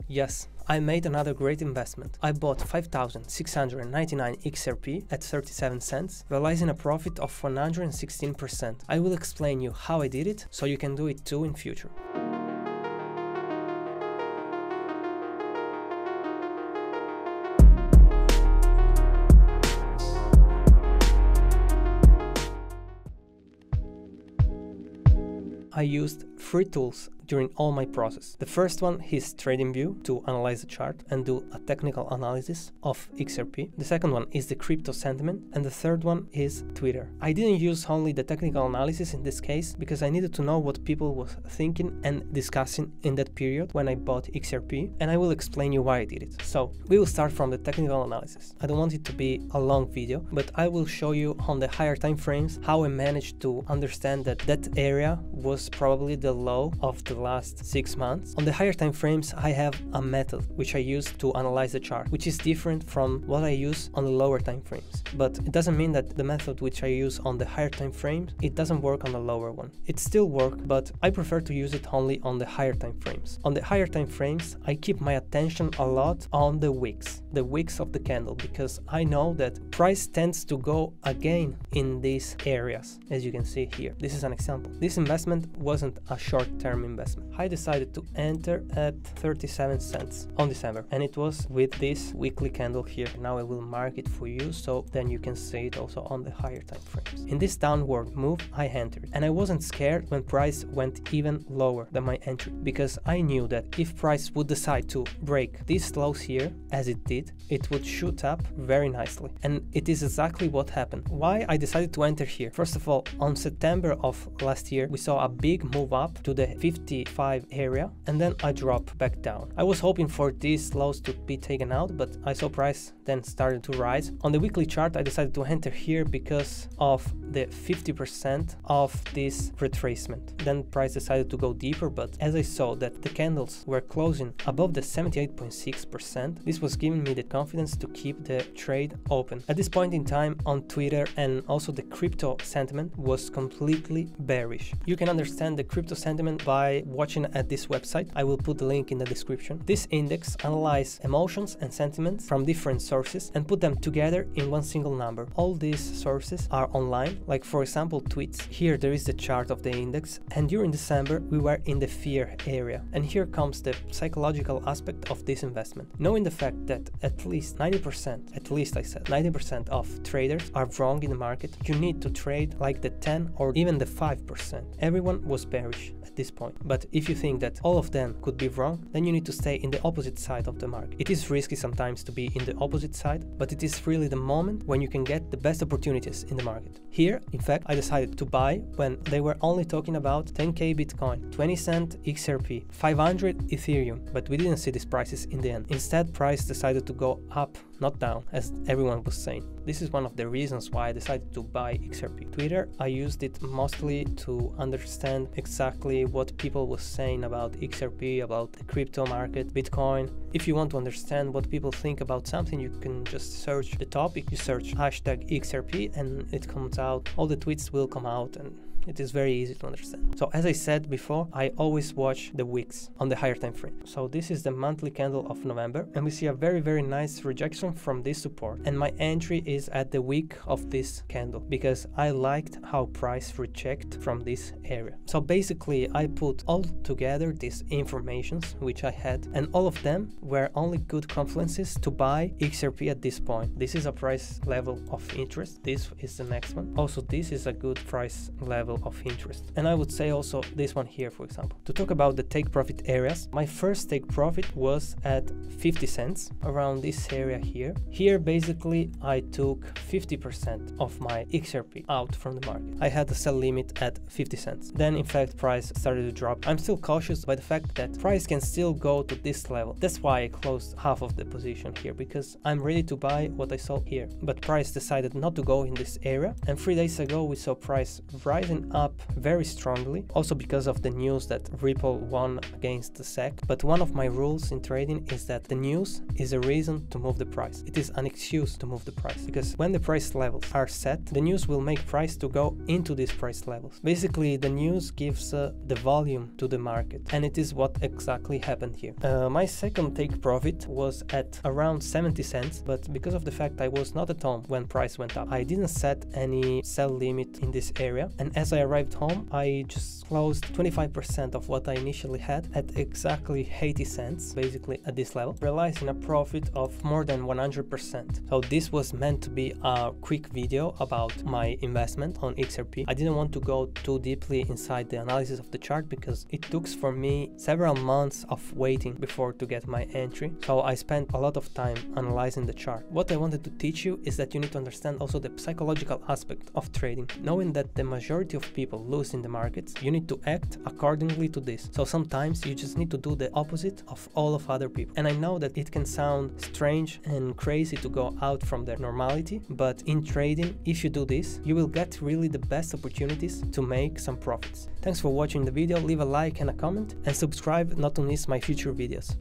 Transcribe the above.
Yes, I made another great investment. I bought 5,699 XRP at 37 cents, realizing a profit of 116%. I will explain you how I did it, so you can do it too in future. I used 3 tools during all my process. The first one is TradingView to analyze the chart and do a technical analysis of XRP. The second one is the crypto sentiment, and the third one is Twitter. I didn't use only the technical analysis in this case because I needed to know what people were thinking and discussing in that period when I bought XRP, and I will explain you why I did it. So we will start from the technical analysis. I don't want it to be a long video, but I will show you on the higher time frames how I managed to understand that that area was probably the low of the last 6 months. On the higher time frames, I have a method which I use to analyze the chart, which is different from what I use on the lower time frames. But it doesn't mean that the method which I use on the higher time frames, it doesn't work on the lower one. It still works, but I prefer to use it only on the higher time frames. On the higher time frames, I keep my attention a lot on the wicks of the candle, because I know that price tends to go again in these areas, as you can see here. This is an example. This investment wasn't a short-term investment. I decided to enter at 37 cents on December, and it was with this weekly candle here. Now I will mark it for you so then you can see it also on the higher time frames. In this downward move, I entered, and I wasn't scared when price went even lower than my entry, because I knew that if price would decide to break these lows here, as it did, it would shoot up very nicely, and it is exactly what happened. Why I decided to enter here? First of all, on September of last year, we saw a big move up to the 55 area, and then I dropped back down. I was hoping for these lows to be taken out, but I saw price then started to rise. On the weekly chart, I decided to enter here because of the 50% of this retracement. Then price decided to go deeper, but as I saw that the candles were closing above the 78.6%, this was giving me the confidence to keep the trade open. At this point in time on Twitter, and also the crypto sentiment was completely bearish. You can understand the crypto sentiment by watching at this website. I will put the link in the description. This index analyzes emotions and sentiments from different sources and put them together in one single number. All these sources are online, like for example tweets. Here there is the chart of the index, and during December we were in the fear area. And here comes the psychological aspect of this investment. Knowing the fact that at least 90%, at least I said 90% of traders are wrong in the market, you need to trade like the 10 or even the 5%. Everyone was bearish at this point. But if you think that all of them could be wrong, then you need to stay in the opposite side of the market. It is risky sometimes to be in the opposite side, but it is really the moment when you can get the best opportunities in the market. Here, in fact, I decided to buy when they were only talking about 10k Bitcoin, 20 cent XRP, 500 Ethereum, but we didn't see these prices in the end. Instead, price decided to go up, not down, as everyone was saying. This is one of the reasons why I decided to buy XRP. Twitter, I used it mostly to understand exactly what people were saying about XRP, about the crypto market, Bitcoin. If you want to understand what people think about something, you can just search the topic. You search hashtag XRP and it comes out. All the tweets will come out, and it is very easy to understand. So as I said before, I always watch the wicks on the higher time frame. So this is the monthly candle of November, and we see a very nice rejection from this support. And my entry is at the wick of this candle because I liked how price reject from this area. So basically I put all together these informations which I had, and all of them were only good confluences to buy XRP at this point. This is a price level of interest. This is the next one. Also, this is a good price level of interest. And I would say also this one here, for example. To talk about the take profit areas, my first take profit was at 50 cents, around this area here. Here basically I took 50% of my XRP out from the market. I had a sell limit at 50 cents. Then in fact price started to drop. I'm still cautious by the fact that price can still go to this level. That's why I closed half of the position here, because I'm ready to buy what I saw here. But price decided not to go in this area, and 3 days ago we saw price rising going up very strongly, also because of the news that Ripple won against the SEC. But one of my rules in trading is that the news is a reason to move the price. It is an excuse to move the price, because when the price levels are set, the news will make price to go into these price levels. Basically, the news gives the volume to the market, and it is what exactly happened here. My second take profit was at around 70 cents, but because of the fact I was not at home when price went up, I didn't set any sell limit in this area, and as I arrived home, I just closed 25% of what I initially had at exactly 80 cents, basically at this level, realizing a profit of more than 100%. So this was meant to be a quick video about my investment on XRP. I didn't want to go too deeply inside the analysis of the chart because it took for me several months of waiting before to get my entry. So I spent a lot of time analyzing the chart. What I wanted to teach you is that you need to understand also the psychological aspect of trading. Knowing that the majority of people lose in the markets, you need to act accordingly to this. So sometimes you just need to do the opposite of all of other people. And I know that it can sound strange and crazy to go out from their normality, but in trading, if you do this, you will get really the best opportunities to make some profits. Thanks for watching the video, leave a like and a comment, and subscribe not to miss my future videos.